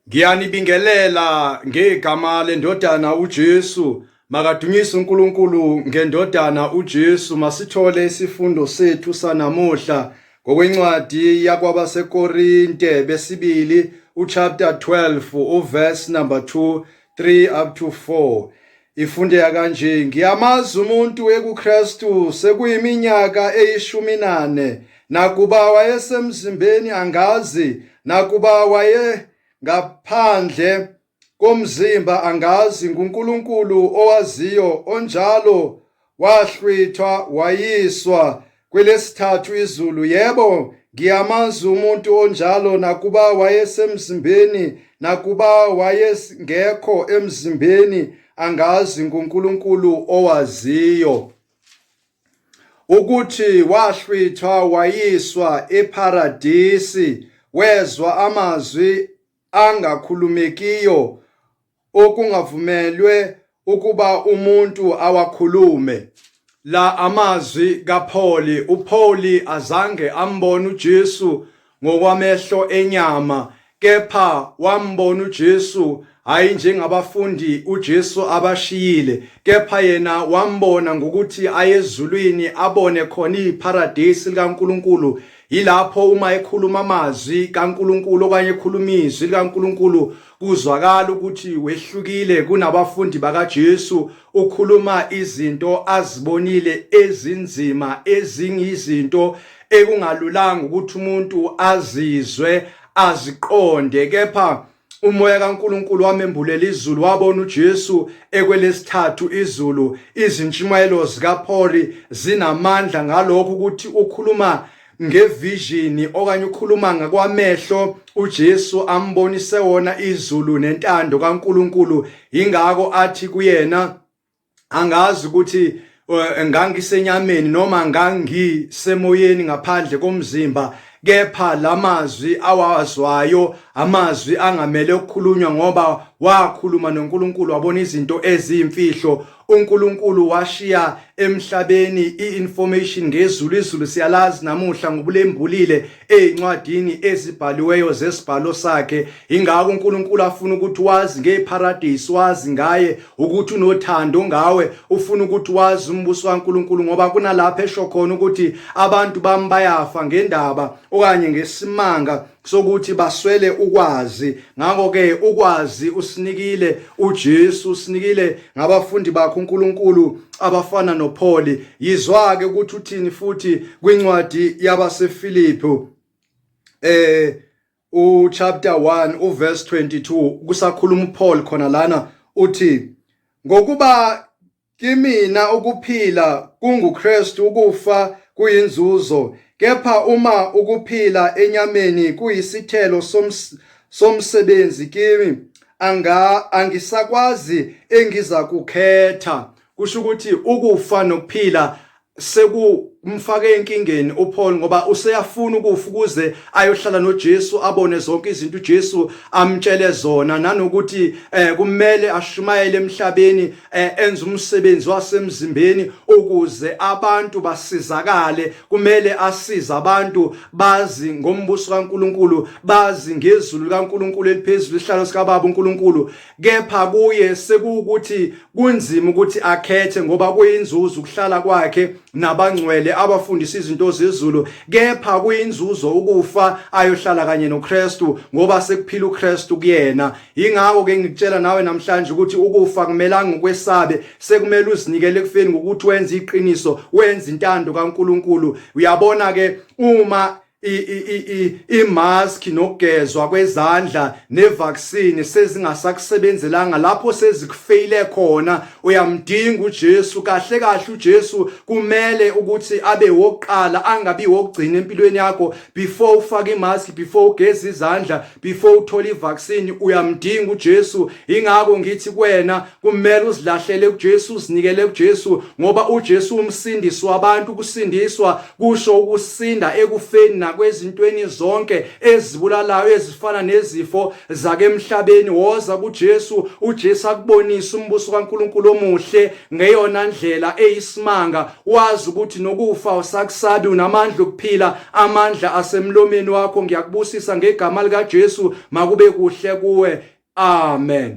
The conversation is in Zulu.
Ngiyanibingelela ngegama lendodana uJesu. Makadunyiswe uNkulunkulu ngendodana uJesu. Masithole isifundo sethu sanamuhla ngokwencwadi yakwabaseKorinte besibili uchapter 12 uverse number 2, 3 up to 4. Ifundeka kanje: ngiyamazi umuntu ekuKristu sekuyiminyaka eyi14, nakuba wayesemzimbeni angazi, nakuba ngaphandle komzimba angazi. nguNkulunkulu owaziyo, onjalo wahlwithwa wayiswa kwelesithathu izulu. Yebo, ngiyamazi umuntu onjalo, nakuba wayesemzimbeni, nakuba wayengekho emzimbeni angazi. nguNkulunkulu owaziyo. Ukuthi wahlwithwa wayiswa eparadisi, wezwa amazwi angakhulumekiyo okungavumelwe ukuba umuntu awakhulume. La amazwi kaPauli. uPauli azange ambone uJesu ngokwamehlo enyama, kepha wambona uJesu hayi njengabafundi uJesu abashiyile, kepha yena wambona ngokuthi ayezulwini abone khona iparadisi likaNkulunkulu. Yilapho uma ekhuluma amazwi kaNkulunkulu okanye ekhuluma izwi likaNkulunkulu kuzwakala ukuthi wehlukile kunabafundi bakaJesu. Ukhuluma izinto azibonile ezinzima, ezingizinto ekungalulanga ukuthi umuntu azizwe aziqonde, kepha umoya kaNkulunkulu wamembulela izulu, wabona uJesu ekwelesithathu izulu. Izintshumayelo zikaPauli zinamandla ngalokho ukuthi ukhuluma ngevision okanye ukhuluma ngakwamehlo uJesu ambonise wona izulu nentando kaNkulunkulu. Ingakho athi kuyena, angazi ukuthi ngangisenyameni noma ngangisemoyeni ngaphandle komzimba, kepha lamazwi awazwayo amazwi angamele ukukhulunywa, ngoba wakhuluma noNkulunkulu, wabona izinto eziyimfihlo. uNkulunkulu washiya emhlabeni i-information ngezulu. Izulu siyalazi namuhla ngobulembulile ezincwadini ezibhaliweyo zesibhalo sakhe. Ingakho uNkulunkulu afuna ukuthi wazi ngeparadise, wazi ngaye, ukuthi unothando ngawe, ufuna ukuthi wazi umbuso kaNkulunkulu, ngoba kunalapho esho khona ukuthi abantu bami bayafa ngendaba okanye ngesimanga sokuthi baswele ukwazi. Ngakho-ke ukwazi usinikile uJesu, usinikile ngabafundi bakhe uNkulunkulu abafana noPauli. Yizwa-ke ukuthi uthini futhi kwincwadi yabaseFilipi uchapter 1 uverse 22, kusakhuluma uPaul khona lana, uthi ngokuba kimina ukuphila kunguKristu, ukufa kuyinzuzo. Kepha uma ukuphila enyameni kuyisithelo somsebenzi kimi, angisakwazi engiza kukhetha. Kusho ukuthi ukufa nokuphila sekumfake enkingeni uPaul, ngoba useyafuna ukufa ukuze ayohlala noJesu, abone zonke izinto uJesu amtshele zona, nanokuthi kumele ashumayele emhlabeni, enze umsebenzi wasemzimbeni ukuze abantu basizakale. Kumele asize abantu bazi ngombuso kaNkulunkulu, bazi ngezulu kaNkulunkulu eliphezulu, isihlalo sikaBaba uNkulunkulu. Kepha kuye sekuwukuthi kunzima ukuthi akhethe, ngoba kuyinzuzo ukuhlala kwakhe nabangcwele abafundisa izinto zezulu, kepha kuyinzuzo ukufa ayohlala kanye noKristu, ngoba sekuphila uKristu kuyena. Ingakho-ke ngikutshela nawe namhlanje ukuthi ukufa kumelanga ukwesabe, sekumele uzinikele ekufeni ngokuthi wenze iqiniso, wenze intando kaNkulunkulu. Uyabona-ke uma imaski nokugezwa kwezandla nevaccine sezingasakusebenzelanga, lapho sezikufeyile khona, uyamdinga uJesu. Kahle kahle uJesu kumele ukuthi abe wokuqala, angabi wokugcina empilweni yakho. Before ufake imaski, before ugeze izandla, before uthole ivaccine, uyamdinga uJesu. Ingakho ngithi kuwena kumele uzilahlele kuJesu, uzinikele kuJesu, ngoba uJesu umsindisi wabantu. Kusindiswa kusho ukusinda ekufeni nakwezintweni zonke ezibulalayo ezifana nezifo zakemhlabeni. Woza kuJesu, uJesu akubonisa umbuso kaNkulunkulu omuhle ngeyona ndlela eyisimanga. Wazi ukuthi nokufa awusakusabi, unamandla okuphila, amandla asemlomeni wakho. Ngiyakubusisa ngegama likaJesu, makube kuhle kuwe. Amen.